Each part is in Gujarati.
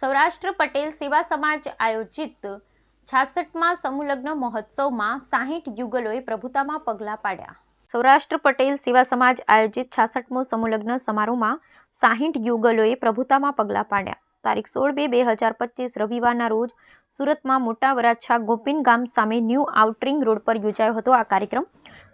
સૌરાષ્ટ્ર પટેલ સેવા સમાજ આયોજિત 66મા સમૂહલગ્ન મહોત્સવમાં 60 યુગલોએ પ્રભુતામાં પગલાં પાડ્યા। સૌરાષ્ટ્ર પટેલ સેવા સમાજ આયોજિત 66મો સમૂહલગ્ન સમારોહમાં 60 યુગલોએ પ્રભુતામાં પગલાં પાડ્યા। તારીખ 16/2/2025 રવિવારના રોજ સુરતમાં મોટા વરાછા ગોપીન ગામ સામે ન્યૂ આઉટરિંગ રોડ પર યોજાયો હતો। આ કાર્યક્રમ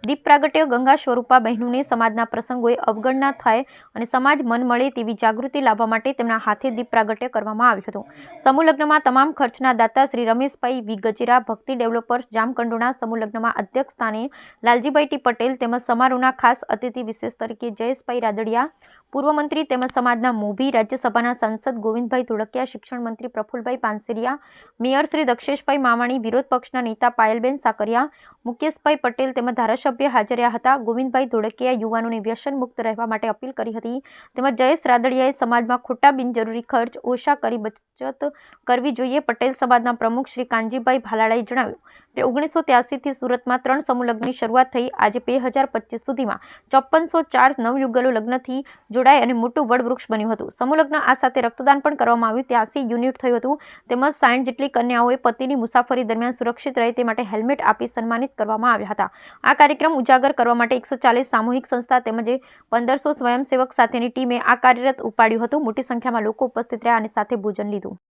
દીપ પ્રાગટ્ય ગંગા સ્વરૂપા બહેનોને સમાજના પ્રસંગોએ અવગણના થાય અને સમાજ મન મળે તેવી જાગૃતિ લાવવા માટે તેમના હાથે દીપ પ્રાગટ્ય કરવામાં આવ્યું હતું। સમૂહ લગ્નમાં તમામ ખર્ચના દાતા શ્રી રમેશભાઈ વી ગજેરા, ભક્તિ ડેવલપર્સ જામકંડોરણા, સમૂહ લગ્નમાં અધ્યક્ષ સ્થાને લાલજીભાઈ ટી પટેલ તેમજ સમારોહના ખાસ અતિથિ વિશેષ તરીકે જયેશભાઈ રાદડિયા, પૂર્વ મંત્રી તેમજ સમાજના મોભી, રાજ્યસભાના સાંસદ ગોવિંદભાઈ ધોળકિયા, શિક્ષણ મંત્રી પ્રફુલભાઈ પાનસેરિયા, મેયર શ્રી દક્ષેશભાઈ માવાણી, વિરોધ પક્ષના નેતા પાયલબેન સાકરિયા, મુકેશભાઈ પટેલ તેમજ ધારાસભ્ય હાજર રહ્યા હતા। ગોવિંદભાઈ ધોળકિયાએ યુવાનોને વ્યસન મુક્ત રહેવા માટે અપીલ કરી હતી તેમજ જયેશ રાદડિયાએ સમાજમાં ખોટા બિનજરૂરી ખર્ચ ઓછા કરી બચત કરવી જોઈએ। પટેલ સમાજના પ્રમુખ શ્રી કાનજીભાઈ ભાલાળાએ જણાવ્યું કે 1983 થી સુરતમાં 3 સમૂહ લગ્નની શરૂઆત થઈ। આજે 2025 સુધીમાં 5404 નવયુગલો લગ્નથી જોડાય અને મોટું વડવૃક્ષ બન્યું હતું। સમૂહ લગ્ન આ સાથે રક્તદાન પણ કરવામાં આવ્યું, 83 યુનિટ થયું હતું તેમજ 60 જેટલી કન્યાઓએ પતિની મુસાફરી દરમિયાન સુરક્ષિત રહે તે માટે હેલ્મેટ આપી સન્માનિત કરવામાં આવ્યા હતા। આ કાર્યક્રમ ઉજાગર કરવા માટે 140 સામૂહિક સંસ્થા તેમજ 1500 સ્વયંસેવક સાથેની ટીમે આ કાર્યરત ઉપાડ્યું હતું। મોટી સંખ્યામાં લોકો ઉપસ્થિત રહ્યા અને સાથે ભોજન લીધું।